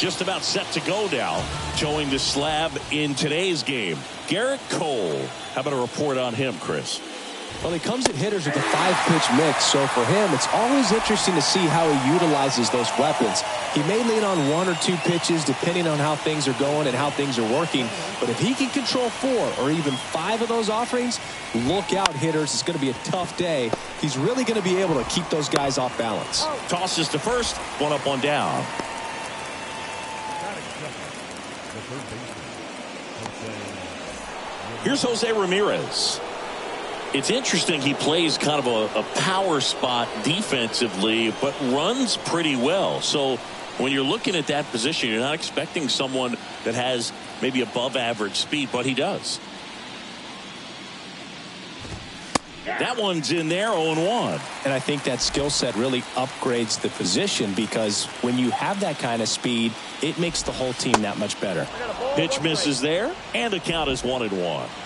just about set to go now, showing the slab in today's game. Garrett Cole. How about a report on him, Chris? Well, he comes at hitters with a 5-pitch mix, so for him, it's always interesting to see how he utilizes those weapons. He may lean on 1 or 2 pitches depending on how things are going and how things are working, but if he can control 4 or even 5 of those offerings, look out, hitters. It's going to be a tough day. He's really going to be able to keep those guys off balance. Tosses to first, 1 up, 1 down. Here's Jose Ramirez. It's interesting, he plays kind of a power spot defensively, but runs pretty well. So when you're looking at that position, you're not expecting someone that has maybe above average speed, but he does. That one's in there, 0-1. And I think that skill set really upgrades the position, because when you have that kind of speed, it makes the whole team that much better. Pitch misses there, and the count is 1-1.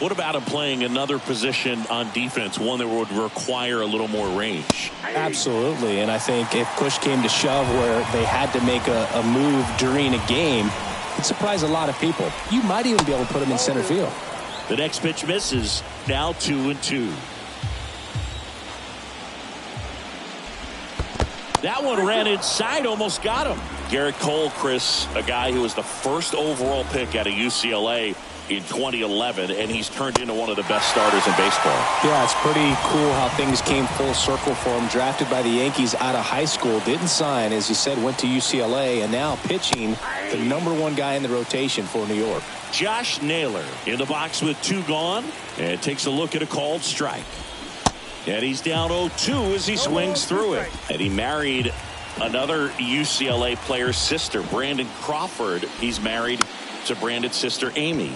What about him playing another position on defense, one that would require a little more range? Absolutely, and I think if push came to shove where they had to make a move during a game, it'd surprise a lot of people. You might even be able to put him in center field. The next pitch misses, now 2-2. That one ran inside, almost got him. Garrett Cole, Chris, a guy who was the first overall pick out of UCLA in 2011, and he's turned into one of the best starters in baseball. Yeah, it's pretty cool how things came full circle for him. Drafted by the Yankees out of high school, didn't sign, as you said, went to UCLA, and now pitching the #1 guy in the rotation for New York. Josh Naylor in the box with 2 gone, and takes a look at a called strike. And he's down 0-2 as he swings through it. And he married another UCLA player's sister, Brandon Crawford. He's married to Brandon's sister, Amy.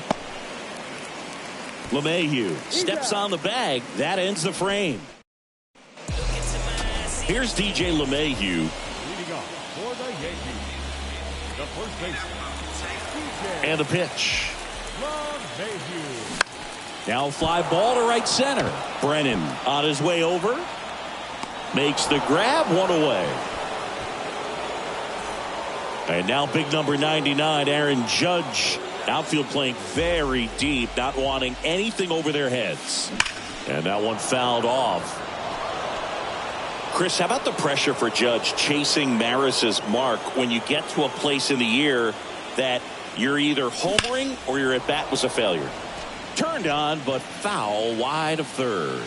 LeMahieu steps on the bag. That ends the frame. Here's DJ LeMahieu. Leading off for the Yankees, the first baseman, And the pitch. LeMahieu. Now fly ball to right center. Brennan on his way over. Makes the grab, 1 away. And now big number 99, Aaron Judge. Outfield playing very deep, not wanting anything over their heads. And that one fouled off. Chris, how about the pressure for Judge chasing Maris's mark when you get to a place in the year that you're either homering or your at bat was a failure? Turned on, but foul wide of third.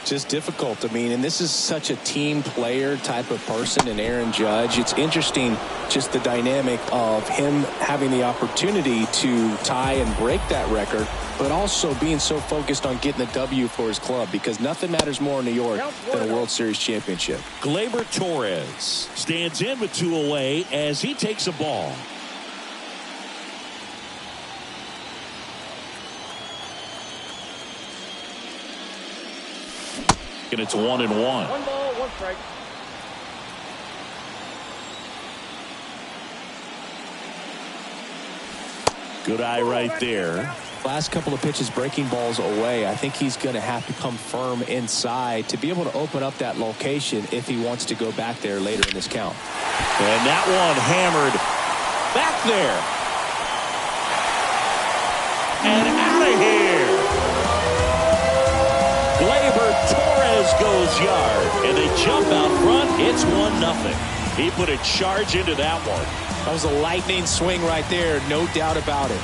Just difficult. I mean, and this is such a team player type of person in Aaron Judge. It's interesting just the dynamic of him having the opportunity to tie and break that record, but also being so focused on getting the W for his club, because nothing matters more in New York than a World Series championship. Gleyber Torres stands in with 2 away as he takes a ball. And it's 1-1. 1 ball, 1 strike. Good eye right there. Last couple of pitches breaking balls away. I think he's going to have to come firm inside to be able to open up that location if he wants to go back there later in this count. And that one hammered back there. And out of here. Gleyber Torres goes yard, and they jump out front. It's 1-0. He put a charge into that one. That was a lightning swing right there, no doubt about it.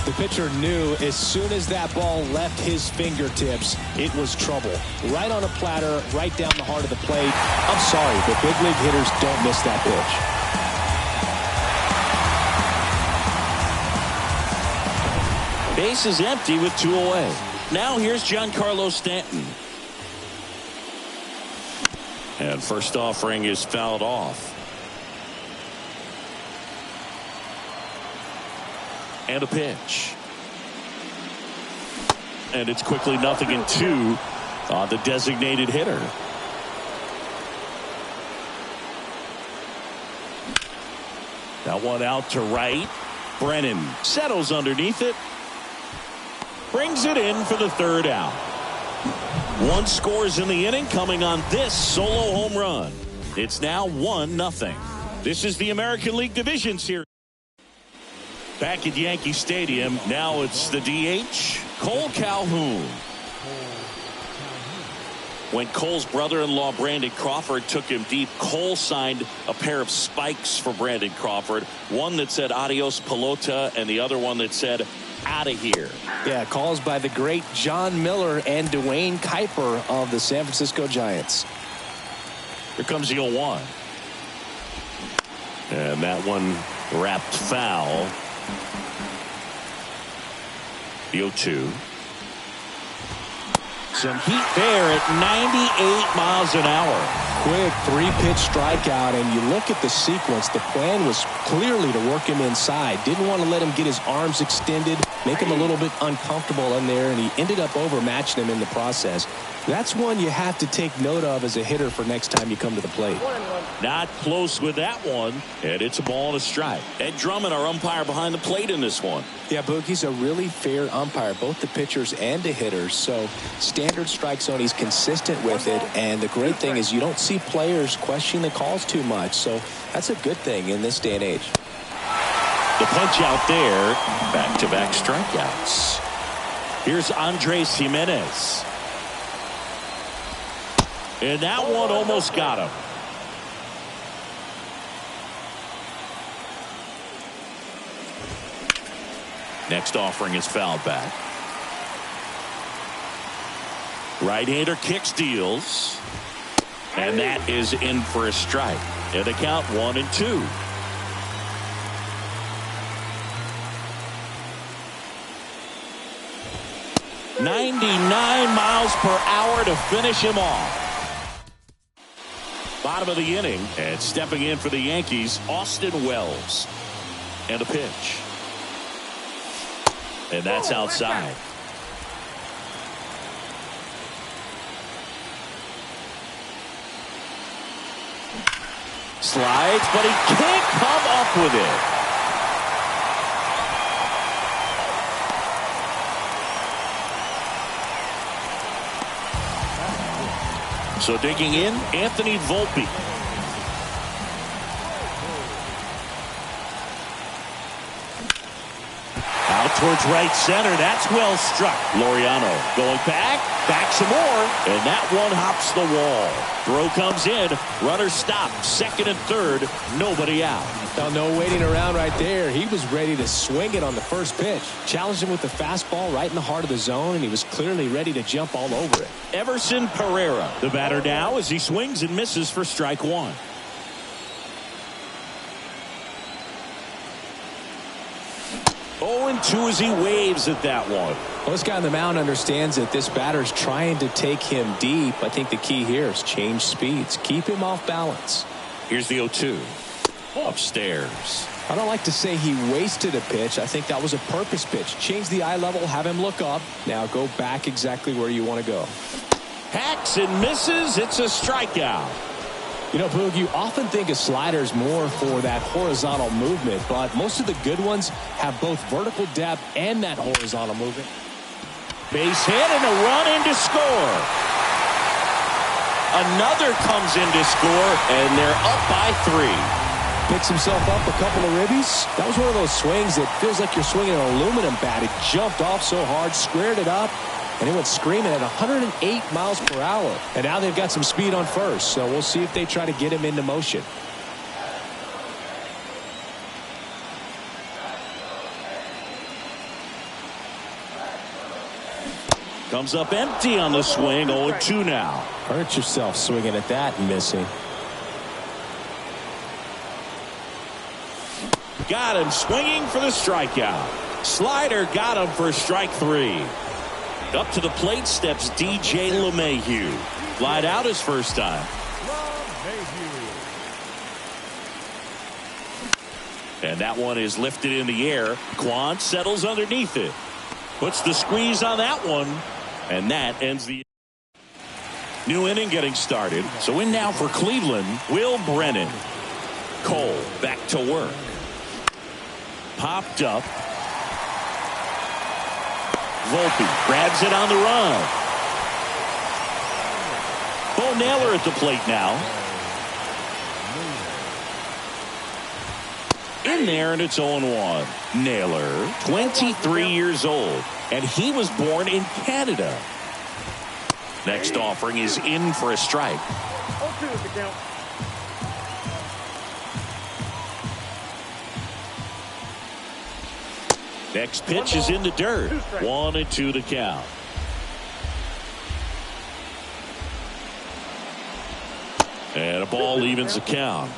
The pitcher knew as soon as that ball left his fingertips, it was trouble. Right on a platter, right down the heart of the plate. I'm sorry, but big league hitters don't miss that pitch. Base is empty with 2 away. Now here's Giancarlo Stanton. And first offering is fouled off. And a pitch. And it's quickly 0-2 on the designated hitter. That one out to right. Brennan settles underneath it. Brings it in for the third out. One scores in the inning coming on this solo home run. It's now 1-0. This is the American League Division Series. Back at Yankee Stadium, now it's the DH, Cole Calhoun. When Cole's brother-in-law Brandon Crawford took him deep, Cole signed a pair of spikes for Brandon Crawford. One that said adios pelota and the other one that said out of here. Yeah, calls by the great John Miller and Dwayne Kuiper of the San Francisco Giants. Here comes the 0-1. And that one wrapped foul. The 0-2. Some heat there at 98 miles an hour. Quick 3-pitch strikeout, and you look at the sequence. The plan was clearly to work him inside. Didn't want to let him get his arms extended, make him a little bit uncomfortable in there, and he ended up overmatching him in the process. That's one you have to take note of as a hitter for next time you come to the plate. Not close with that one, and it's a ball and a strike. Ed Drummond, our umpire behind the plate in this one. Yeah, Boogie's a really fair umpire, both the pitchers and the hitters. So standard strike zone, he's consistent with it, and the great thing is you don't see players questioning the calls too much. So that's a good thing in this day and age. The punch out there, back-to-back strikeouts. Here's Andres Jimenez. And that one almost got him. Next offering is fouled back. Right-hander kicks, deals. And that is in for a strike. And the count 1-2. .99 miles per hour to finish him off. Bottom of the inning, and stepping in for the Yankees, Austin Wells. And a pitch. And that's outside. Slides, but he can't come up with it. So digging in, Anthony Volpe. Out towards right center. That's well struck. Laureano going back some more, and that one hops the wall. Throw comes in. Runner stopped. Second and third. Nobody out. Now, no waiting around right there. He was ready to swing it on the first pitch. Challenged him with the fastball right in the heart of the zone, and he was clearly ready to jump all over it. Everson Pereira, the batter now, as he swings and misses for strike one. And 2 as he waves at that one. Well, this guy on the mound understands that this batter's trying to take him deep. I think the key here is change speeds. Keep him off balance. Here's the 0-2. Upstairs. I don't like to say he wasted a pitch. I think that was a purpose pitch. Change the eye level, have him look up. Now go back exactly where you want to go. Hacks and misses. It's a strikeout. You know, Boog, you often think of sliders more for that horizontal movement, but most of the good ones have both vertical depth and that horizontal movement. Base hit and a run in to score. Another comes in to score, and they're up by 3. Picks himself up a couple of ribbies. That was one of those swings that feels like you're swinging an aluminum bat. It jumped off so hard, squared it up, and he went screaming at 108 miles per hour. And now they've got some speed on first, so we'll see if they try to get him into motion. Comes up empty on the swing. 0-2 now. Hurt yourself swinging at that and missing. Got him swinging for the strikeout. Slider got him for strike 3. Up to the plate steps DJ LeMahieu. Lied out his first time. And that one is lifted in the air. Quan settles underneath it. Puts the squeeze on that one. And that ends the new inning getting started. So in now for Cleveland, Will Brennan. Cole back to work. Popped up. Volpe grabs it on the run. Bo Naylor at the plate now. In there, and it's 0-1. Naylor, 23 years old, and he was born in Canada. Next offering is in for a strike. Next pitch is in the dirt. 1-2 to count. And a ball evens the count.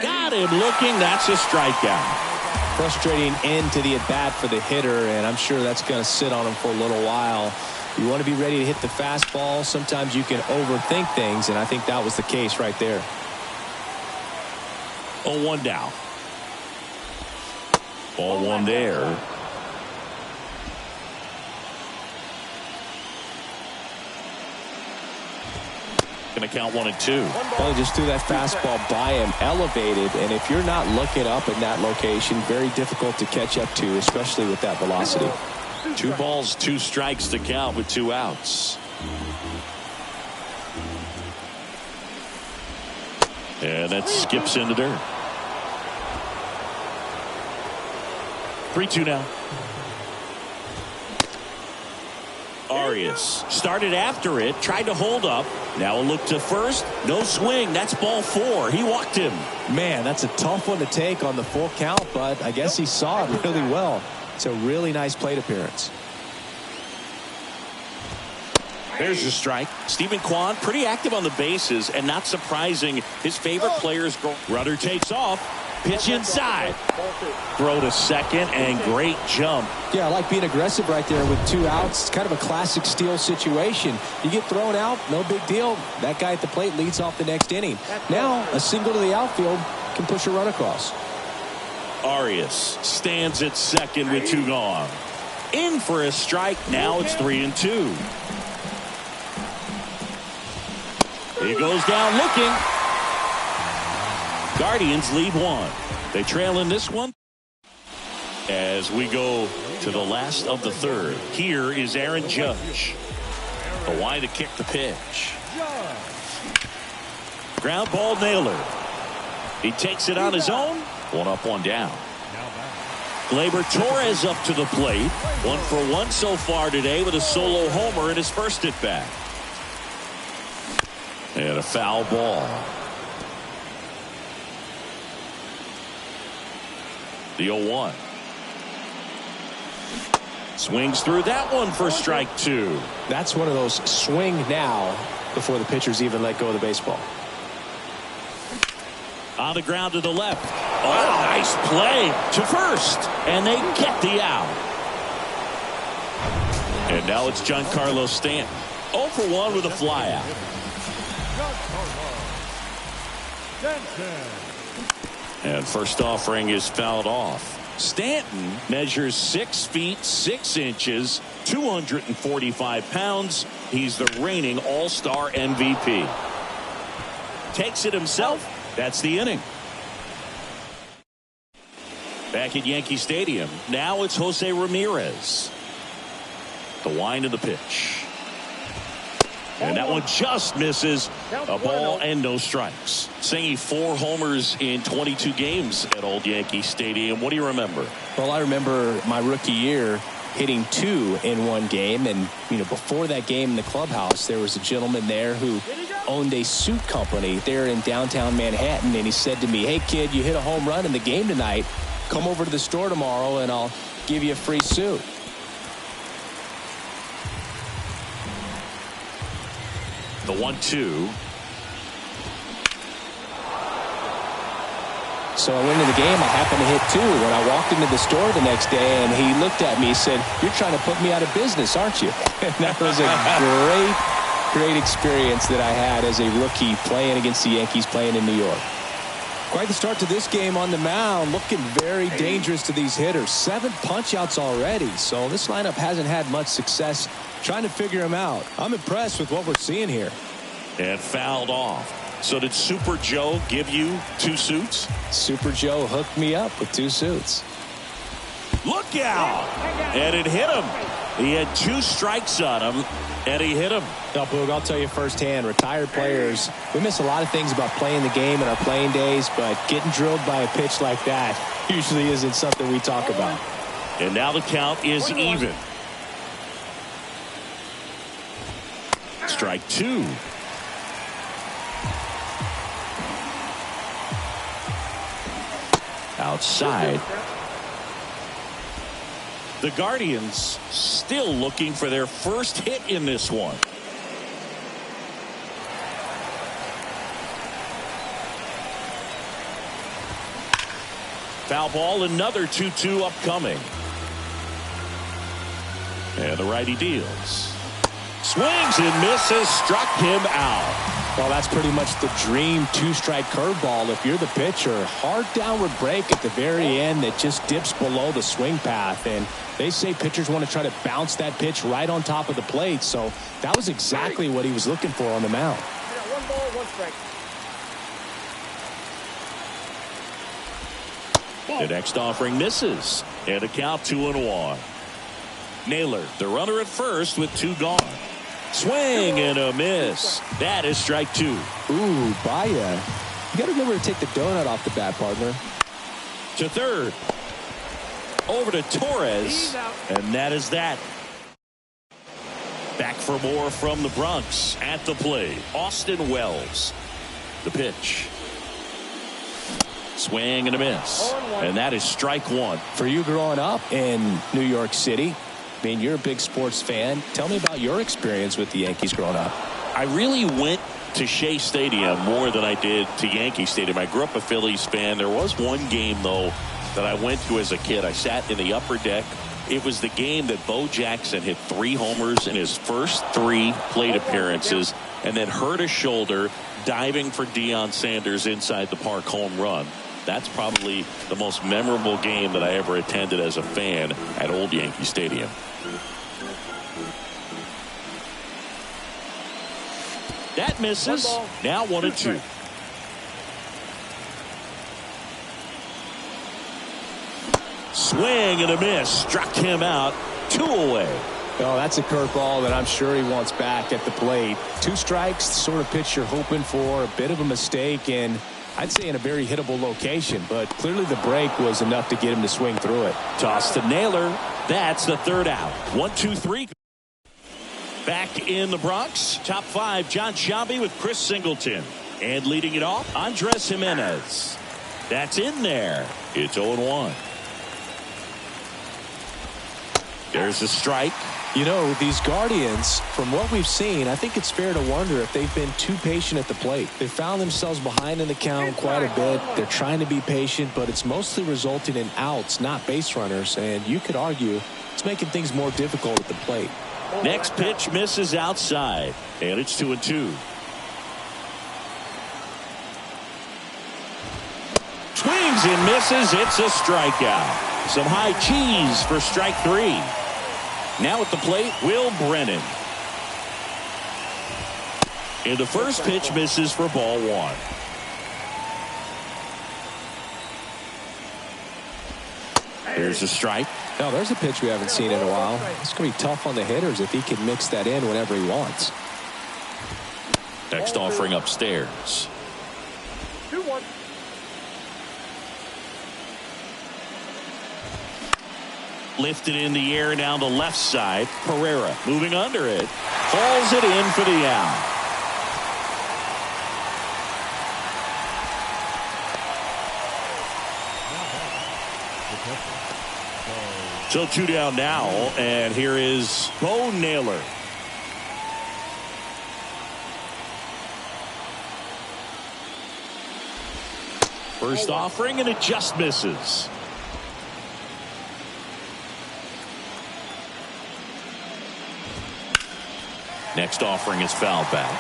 Got him looking. That's a strikeout. Frustrating end to the at-bat for the hitter, and I'm sure that's going to sit on him for a little while. You want to be ready to hit the fastball. Sometimes you can overthink things, and I think that was the case right there. 0-1 down. Ball one there. Going to count 1-2. Well, just threw that fastball by him, elevated, and if you're not looking up in that location, very difficult to catch up to, especially with that velocity. 2 balls, 2 strikes to count with 2 outs. And that skips in the dirt. 3-2 now. Arias started after it, tried to hold up. Now a look to first. No swing. That's ball 4. He walked him. Man, that's a tough one to take on the full count, but I guess he saw it really well. It's a really nice plate appearance. There's a strike. Stephen Kwan pretty active on the bases, and not surprising, his favorite players go. Runner takes off. Pitch inside. Throw to second, and great jump. Yeah, I like being aggressive right there with 2 outs. It's kind of a classic steal situation. You get thrown out, no big deal. That guy at the plate leads off the next inning. Now, a single to the outfield can push a run across. Arias stands at second with 2 gone. In for a strike. Now it's 3-2. He goes down looking. Guardians lead 1. They trail in this one. As we go to the last of the 3rd. Here is Aaron Judge. The wide to kick the pitch. Ground ball Naylor. He takes it on his own. 1 up, 1 down. Gleyber Torres up to the plate. 1 for 1 so far today with a solo homer in his first at bat. And a foul ball. The 0-1. Swings through that one for strike 2. That's one of those swing now before the pitchers even let go of the baseball. On the ground to the left. Oh, nice play to first. And they get the out. And now it's Giancarlo Stanton. 0 for 1 with a flyout. And first offering is fouled off. Stanton measures 6 feet 6 inches, 245 pounds. He's the reigning All-Star MVP. Takes it himself. That's the inning. Back at Yankee Stadium. Now it's Jose Ramirez. The wind of the pitch. And that one just misses. A ball and no strikes. Singing 4 homers in 22 games at Old Yankee Stadium. What do you remember? Well, I remember my rookie year hitting 2 in 1 game. And, before that game in the clubhouse, there was a gentleman there who owned a suit company there in downtown Manhattan. And he said to me, "Hey, kid, you hit a home run in the game tonight. Come over to the store tomorrow and I'll give you a free suit." The 1-2. So I went into the game. I happened to hit 2 when I walked into the store the next day, and he looked at me and said, "You're trying to put me out of business, aren't you?" And that was a great experience that I had as a rookie playing against the Yankees, playing in New York. Quite the start to this game on the mound, looking very dangerous to these hitters. 7 punch-outs already, so this lineup hasn't had much success trying to figure him out. I'm impressed with what we're seeing here. And fouled off. So did Super Joe give you 2 suits? Super Joe hooked me up with 2 suits. Look out! And it hit him. He had 2 strikes on him, and he hit him. Now, Boog, I'll tell you firsthand, retired players, we miss a lot of things about playing the game in our playing days, but getting drilled by a pitch like that usually isn't something we talk about. And now the count is even. Strike 2. Outside. The Guardians still looking for their first hit in this one. Foul ball, another 2-2 upcoming. And the righty deals. Swings and misses, struck him out. Well, that's pretty much the dream 2-strike curveball. If you're the pitcher, hard downward break at the very end that just dips below the swing path. And they say pitchers want to try to bounce that pitch right on top of the plate. So that was exactly what he was looking for on the mound. 1 ball, 1 strike. The next offering misses. And a count 2-1. Naylor, the runner at first with 2 gone. Swing and a miss. That is strike 2. Ooh, Baya. You got to remember to take the donut off the bat, partner. To third. Over to Torres. And that is that. Back for more from the Bronx. At the plate, Austin Wells. The pitch. Swing and a miss. And that is strike 1. For you growing up in New York City, I mean, you're a big sports fan. Tell me about your experience with the Yankees growing up. I really went to Shea Stadium more than I did to Yankee Stadium. I grew up a Phillies fan. There was one game, though, that I went to as a kid. I sat in the upper deck. It was the game that Bo Jackson hit 3 homers in his first 3 plate appearances and then hurt his shoulder diving for Deion Sanders inside the park home run. That's probably the most memorable game that I ever attended as a fan at Old Yankee Stadium. That misses. Now 1-2. Swing and a miss. Struck him out. 2 away. Oh, that's a curveball that I'm sure he wants back at the plate. 2 strikes, the sort of pitch you're hoping for. A bit of a mistake, and I'd say in a very hittable location, but clearly the break was enough to get him to swing through it. Toss to Naylor. That's the 3rd out. 1-2-3. Back in the Bronx, top 5, John Sciambi with Chris Singleton. And leading it off, Andres Jimenez. That's in there. It's 0-1. There's a strike. You know, these Guardians, from what we've seen, I think it's fair to wonder if they've been too patient at the plate. They found themselves behind in the count quite a bit. They're trying to be patient, but it's mostly resulting in outs, not base runners. And you could argue it's making things more difficult at the plate. Next pitch misses outside, and it's 2-2. Swings and misses. It's a strikeout. Some high cheese for strike 3. Now at the plate, Will Brennan. And the first pitch misses for ball 1. There's a strike. Now, there's a pitch we haven't seen in a while. It's going to be tough on the hitters if he can mix that in whenever he wants. Next offering upstairs. 2-1. Lifted in the air down the left side. Pereira moving under it. Falls it in for the out. So 2 down now, and here is Bo Naylor. First offering, and it just misses. Next offering is fouled back.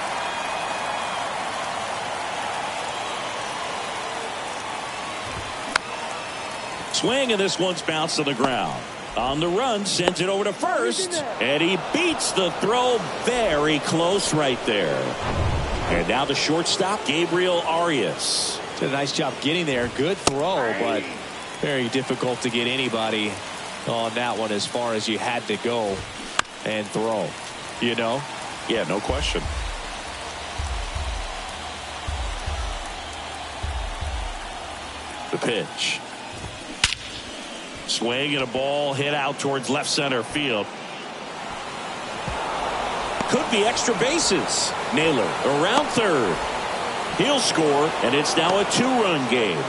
Swing, and this one's bounced to the ground. On the run, sends it over to first, and he beats the throw very close right there. And now the shortstop, Gabriel Arias. Did a nice job getting there. Good throw, but very difficult to get anybody on that one as far as you had to go and throw. You know? Yeah, no question. The pitch. Swing and a ball hit out towards left center field. Could be extra bases. Naylor around third. He'll score, and it's now a 2-run game.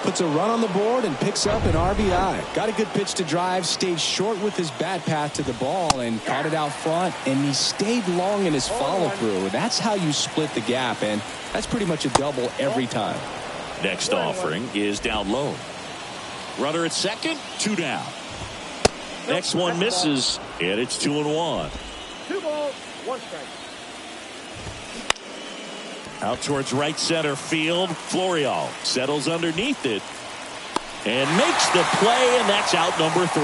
Puts a run on the board and picks up an RBI. Got a good pitch to drive, stayed short with his bat path to the ball and caught it out front, and he stayed long in his follow through. That's how you split the gap, and that's pretty much a double every time. Next offering is down low. Runner at second, 2 down. Next one misses, and it's 2-1. 2 balls, 1 strike. Out towards right center field. Florial settles underneath it and makes the play, and that's out number 3.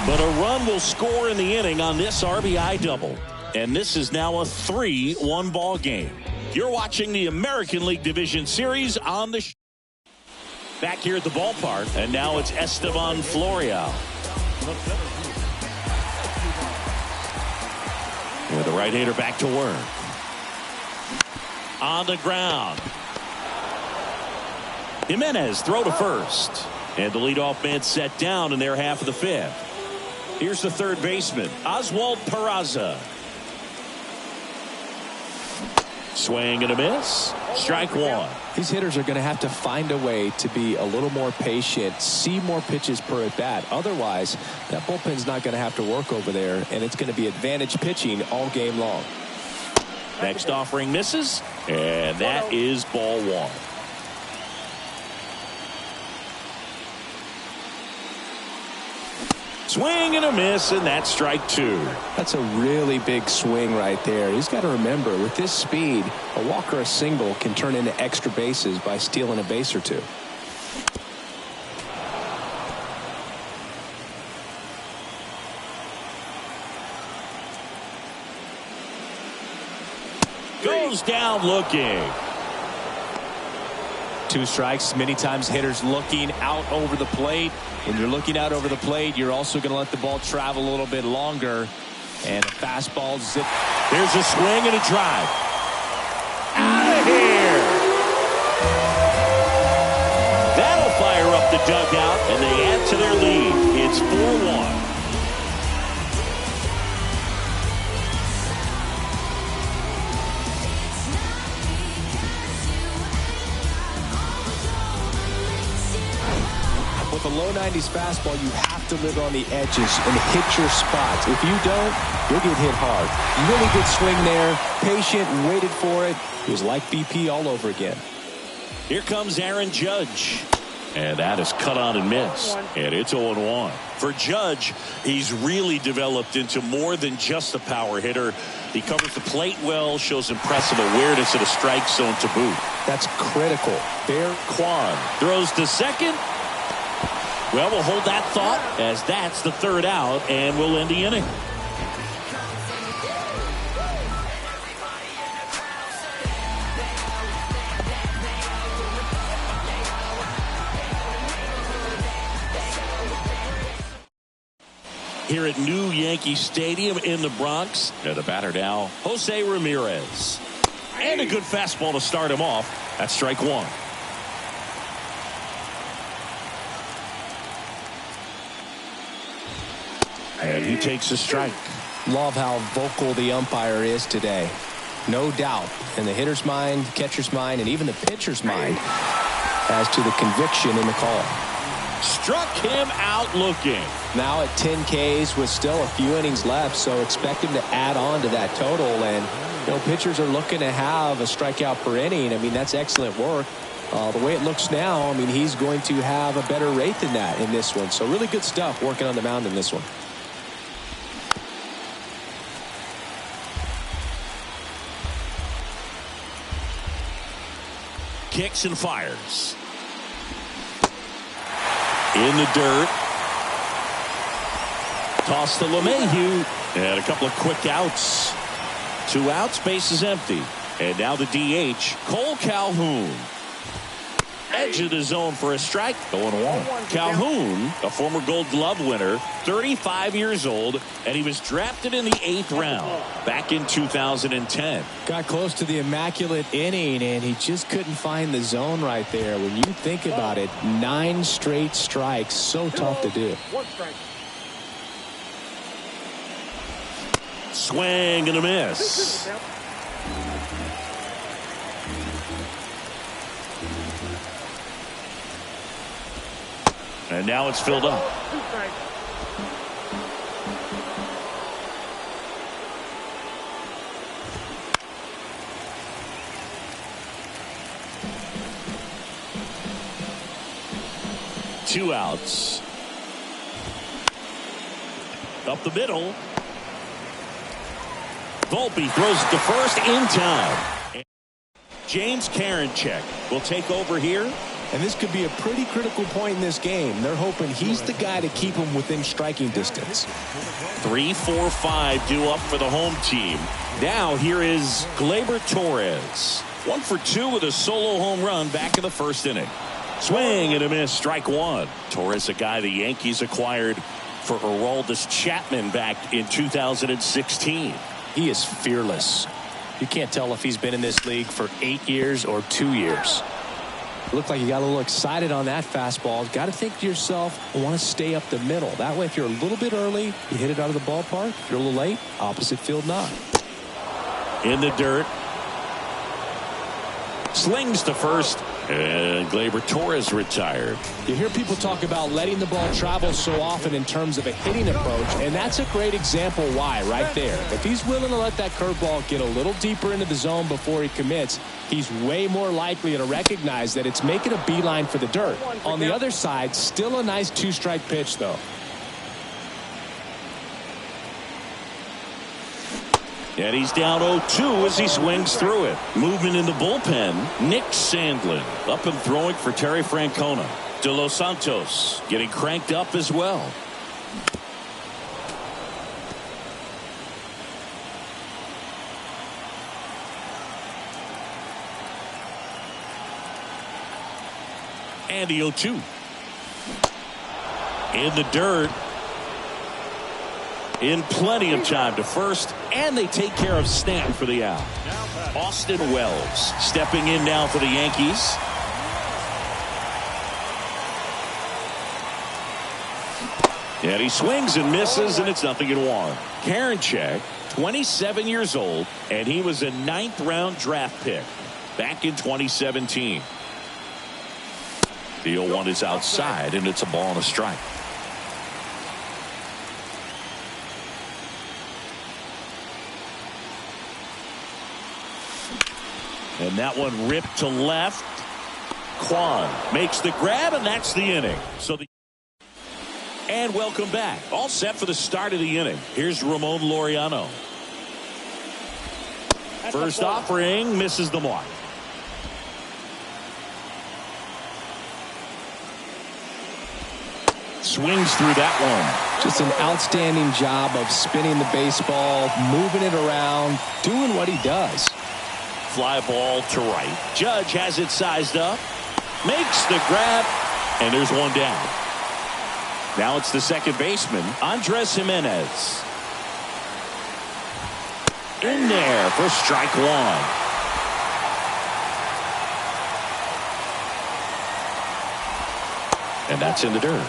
But a run will score in the inning on this RBI double. And this is now a 3-1 ball game. You're watching the American League Division Series on the back here at the ballpark, and now it's Esteban Florial. With the right-hander back to work. On the ground. Jimenez throw to first. And the leadoff man set down in their half of the 5th. Here's the third baseman, Oswald Peraza. Swing and a miss. Strike 1. These hitters are going to have to find a way to be a little more patient, see more pitches per at bat. Otherwise, that bullpen's not going to have to work over there, and it's going to be advantage pitching all game long. Next offering misses, and that is ball 1. Swing and a miss, and that's strike 2. That's a really big swing right there. He's got to remember, with this speed, a walk or a single can turn into extra bases by stealing a base or 2. Goes down looking. 2 strikes. Many times hitters looking out over the plate. When you're looking out over the plate, you're also going to let the ball travel a little bit longer. And a fastball zip. There's a swing and a drive. Out of here. That'll fire up the dugout, and they add to their lead. It's 4-1. With a low 90s fastball, you have to live on the edges and hit your spots. If you don't, you'll get hit hard. Really good swing there. Patient, waited for it. It was like BP all over again. Here comes Aaron Judge. And that is cut on and missed. And it's 0-1. For Judge, he's really developed into more than just a power hitter. He covers the plate well, shows impressive awareness at a strike zone to boot. That's critical. Bear Kwan throws to second. Well, we'll hold that thought as that's the 3rd out, and we'll end the inning. Here at New Yankee Stadium in the Bronx, and the batter now, Jose Ramirez. And a good fastball to start him off. That's strike 1. And he takes a strike. Love how vocal the umpire is today. No doubt in the hitter's mind, catcher's mind, and even the pitcher's mind as to the conviction in the call. Struck him out looking. Now at 10 Ks with still a few innings left, so expect him to add on to that total. And, you know, pitchers are looking to have a strikeout per inning. I mean, that's excellent work. The way it looks now, I mean, he's going to have a better rate than that in this one. So really good stuff working on the mound in this one. Kicks and fires. In the dirt. Toss to LeMahieu. And a couple of quick outs. 2 outs, base is empty. And now the DH, Cole Calhoun. Edge of the zone for a strike. 0-1. Calhoun, a former Gold Glove winner, 35 years old, and he was drafted in the 8th round back in 2010. Got close to the immaculate inning, and he just couldn't find the zone right there. When you think about it, 9 straight strikes, so tough to do. 1 strike. Swing and a miss. And now it's filled up. 2 strikes. Two outs. Up the middle. Volpe throws it to first in time. James Karinchak will take over here. And this could be a pretty critical point in this game. They're hoping he's the guy to keep him within striking distance. 3, 4, 5 due up for the home team. Now here is Gleyber Torres. 1 for 2 with a solo home run back in the first inning. Swing and a miss, strike 1. Torres, a guy the Yankees acquired for Aroldis Chapman back in 2016. He is fearless. You can't tell if he's been in this league for 8 years or 2 years. Looked like you got a little excited on that fastball. Got to think to yourself, I want to stay up the middle. That way, if you're a little bit early, you hit it out of the ballpark. If you're a little late, opposite field knock. In the dirt. Slings to first. And Gleyber Torres retired. You hear people talk about letting the ball travel so often in terms of a hitting approach, and that's a great example why right there. If he's willing to let that curveball get a little deeper into the zone before he commits, he's way more likely to recognize that it's making a beeline for the dirt. On the other side, still a nice 2-strike pitch, though. And he's down 0-2 as he swings through it. Movement in the bullpen. Nick Sandlin up and throwing for Terry Francona. De Los Santos getting cranked up as well. And the 0-2. In the dirt. In plenty of time to first, and they take care of Stanton for the out. Austin Wells stepping in now for the Yankees. And he swings and misses, and it's 0-1. Karinchak, 27 years old, and he was a 9th-round draft pick back in 2017. The 0-1 is outside, and it's a ball and a strike. And that one ripped to left. Kwan makes the grab, and that's the inning. And welcome back. All set for the start of the inning. Here's Ramon Laureano. First offering, misses the mark. Swings through that one. Just an outstanding job of spinning the baseball, moving it around, doing what he does. Fly ball to right. Judge has it sized up. Makes the grab. And there's one down. Now it's the second baseman, Andres Jimenez. In there for strike 1. And that's in the dirt.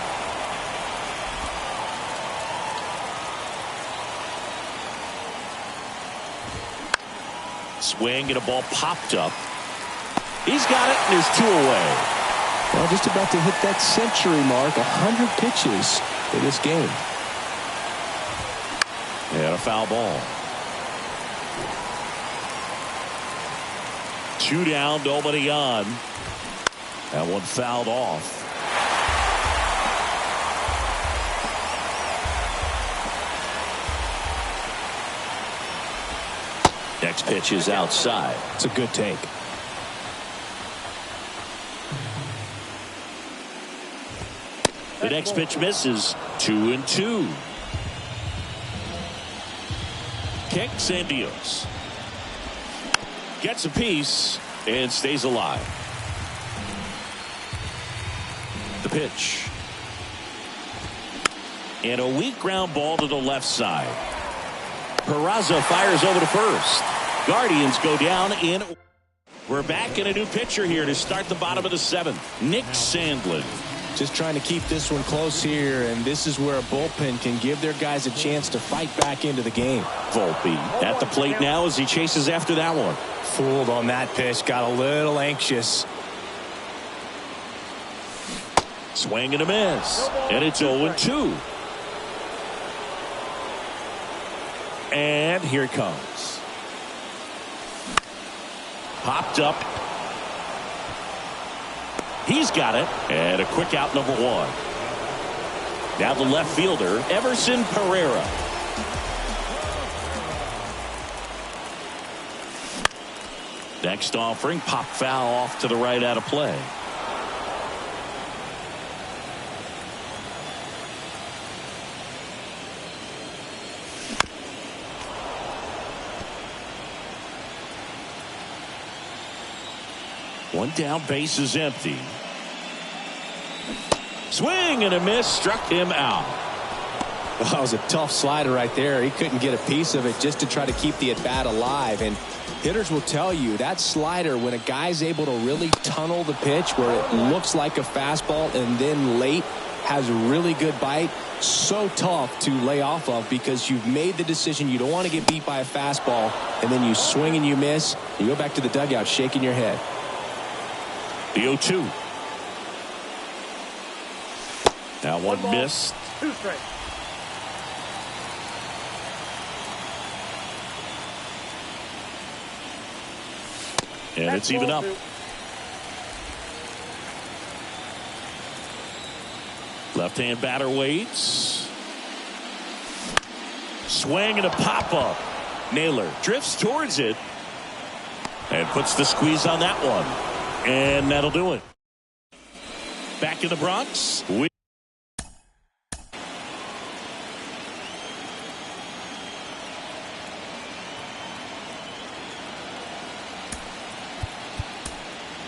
Swing and a ball popped up. He's got it, and there's 2 away. Well, just about to hit that century mark, 100 pitches in this game. And a foul ball. 2 down, nobody on. That one fouled off. Next pitch is outside. It's a good take. The next pitch misses. 2-2. Kicks and deals. Gets a piece and stays alive. The pitch. And a weak ground ball to the left side. Peraza fires over to first. Guardians go down in. We're back in a new pitcher here to start the bottom of the seventh. Nick Sandlin. Just trying to keep this one close here, and this is where a bullpen can give their guys a chance to fight back into the game. Volpe at the plate now as he chases after that one. Fooled on that pitch, got a little anxious. Swing and a miss. And it's 0-2. And here it comes. Popped up. He's got it. And a quick out, number one. Now the left fielder, Everson Pereira. Next offering, pop foul off to the right out of play. One down, base is empty. Swing and a miss, struck him out. Well, that was a tough slider right there. He couldn't get a piece of it just to try to keep the at-bat alive. And hitters will tell you that slider, when a guy's able to really tunnel the pitch where it looks like a fastball and then late has a really good bite, so tough to lay off of because you've made the decision you don't want to get beat by a fastball, and then you swing and you miss. You go back to the dugout shaking your head. The 0-2. Now one missed. 2 strikes. And it's even up. Left-hand batter waits. Swing and a pop-up. Naylor drifts towards it and puts the squeeze on that one. And that'll do it. Back in the Bronx. We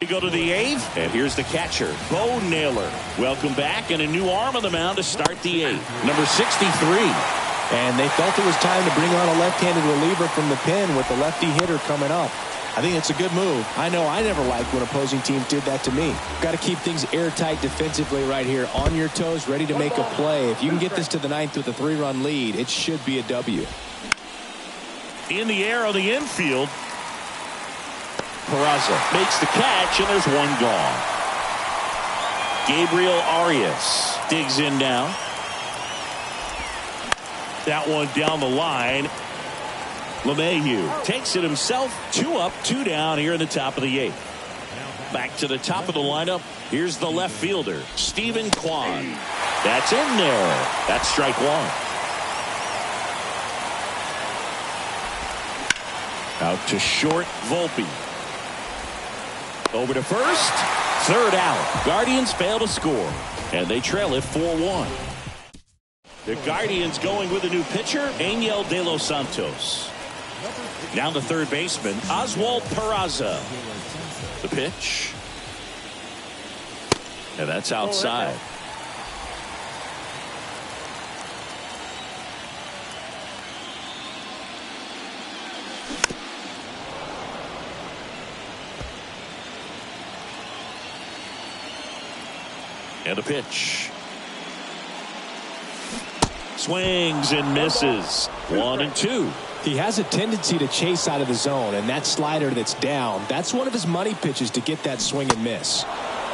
go to the eighth, and here's the catcher, Bo Naylor. Welcome back, and a new arm on the mound to start the eighth. Number 63. And they felt it was time to bring on a left-handed reliever from the pen with the lefty hitter coming up. I think it's a good move. I know I never liked when opposing teams did that to me. Got to keep things airtight defensively right here. On your toes, ready to make a play. If you can get this to the ninth with a 3-run lead, it should be a W. In the air on the infield. Peraza makes the catch, and there's one gone. Gabriel Arias digs in now. That one down the line. LeMahieu takes it himself. 2 up, 2 down here in the top of the eighth. Back to the top of the lineup. Here's the left fielder, Stephen Kwan. That's in there. That's strike one. Out to short, Volpe. Over to first. Third out. Guardians fail to score, and they trail it 4-1. The Guardians going with a new pitcher, Angel De Los Santos. Now the third baseman, Oswald Peraza. The pitch. And that's outside. And a pitch. Swings and misses. 1-2. He has a tendency to chase out of the zone, and that slider that's down, that's one of his money pitches to get that swing and miss.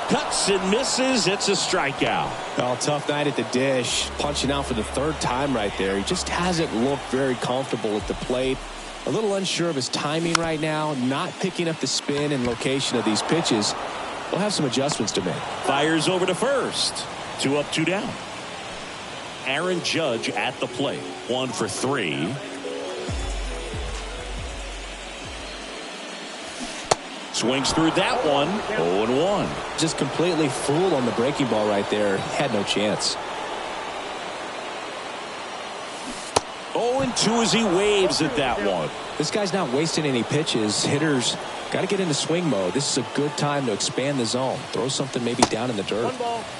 Cuts and misses. It's a strikeout. Well, tough night at the dish. Punching out for the third time right there. He just hasn't looked very comfortable at the plate. A little unsure of his timing right now. Not picking up the spin and location of these pitches. We'll have some adjustments to make. Fires over to first. 2 up, 2 down. Aaron Judge at the plate. 1 for 3. Swings through that one. 0-1. Just completely fooled on the breaking ball right there. Had no chance. 0-2 0-2 as he waves at that one. This guy's not wasting any pitches. Hitters got to get into swing mode. This is a good time to expand the zone. Throw something maybe down in the dirt.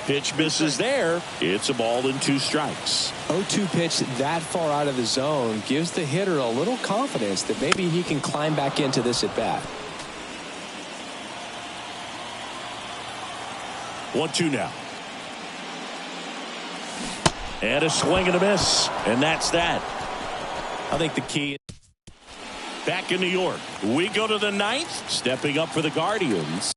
Pitch misses there. It's a ball and 2 strikes. 0-2 pitch that far out of the zone gives the hitter a little confidence that maybe he can climb back into this at bat. 1-2 now. And a swing and a miss. And that's that. I think the key. Back in New York, we go to the 9th. Stepping up for the Guardians.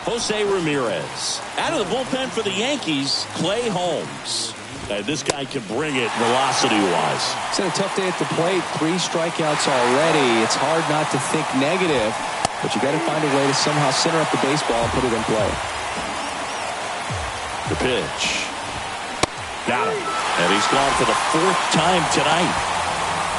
Jose Ramirez. Out of the bullpen for the Yankees, Clay Holmes. This guy can bring it velocity-wise. It's had a tough day at the plate. 3 strikeouts already. It's hard not to think negative, but you got to find a way to somehow center up the baseball and put it in play. The pitch. Got him. And he's gone for the 4th time tonight.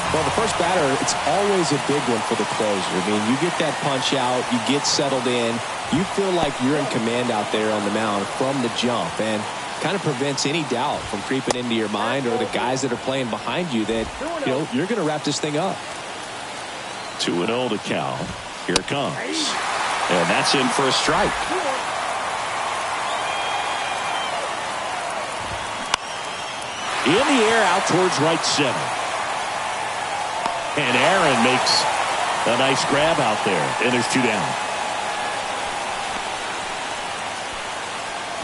Well, the first batter, it's always a big one for the closer. I mean, you get that punch out, you get settled in, you feel like you're in command out there on the mound from the jump, and kind of prevents any doubt from creeping into your mind or the guys that are playing behind you that, you know, you're going to wrap this thing up. 2-0 to count. Here it comes. And that's in for a strike. In the air out towards right center. And Aaron makes a nice grab out there. And there's 2 down.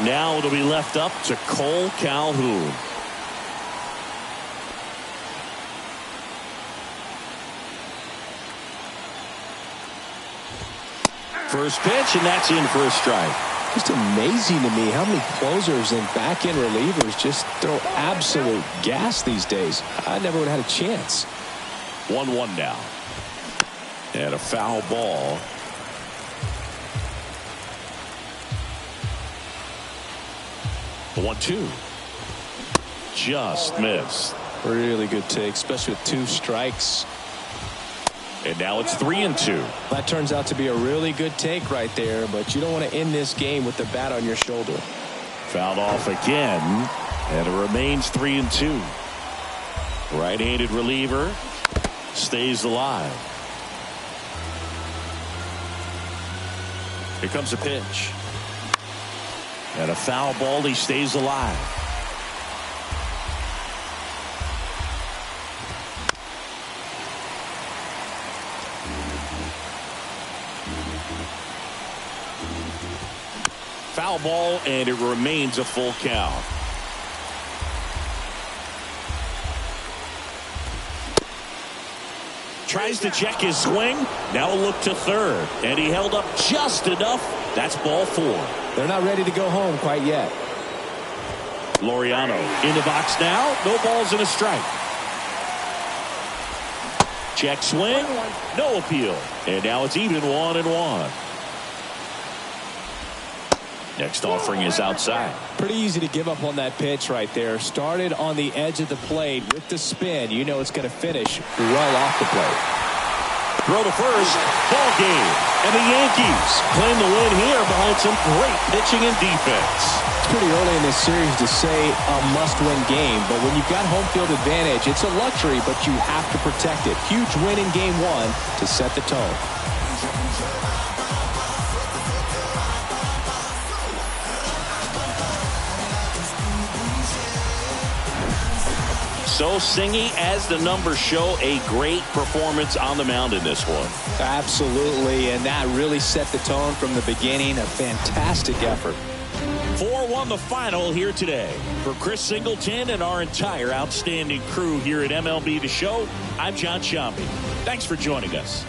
Now it'll be left up to Cole Calhoun. First pitch, and that's in for a strike. Just amazing to me how many closers and back-end relievers just throw absolute gas these days. I never would have had a chance. 1-1 now. And a foul ball. The 1-2. Just missed. Really good take, especially with 2 strikes. And now it's 3-2. That turns out to be a really good take right there, but you don't want to end this game with the bat on your shoulder. Fouled off again, and it remains 3-2. Right-handed reliever stays alive. Here comes a pitch. And a foul ball, he stays alive. Foul ball, and it remains a full count. Tries to check his swing. Now a look to third. And he held up just enough. That's ball 4. They're not ready to go home quite yet. Laureano in the box now. No balls and a strike. Check swing. No appeal. And now it's even 1-1. Next offering is outside. Pretty easy to give up on that pitch right there. Started on the edge of the plate with the spin. You know it's going to finish well off the plate. Throw to first. Ball game. And the Yankees claim the win here behind some great pitching and defense. It's pretty early in this series to say a must-win game, but when you've got home field advantage, it's a luxury, but you have to protect it. Huge win in Game 1 to set the tone. So Singy, as the numbers show, a great performance on the mound in this one. Absolutely, and that really set the tone from the beginning. A fantastic effort. 4-1 the final here today. For Chris Singleton and our entire outstanding crew here at MLB The Show, I'm John Shambi. Thanks for joining us.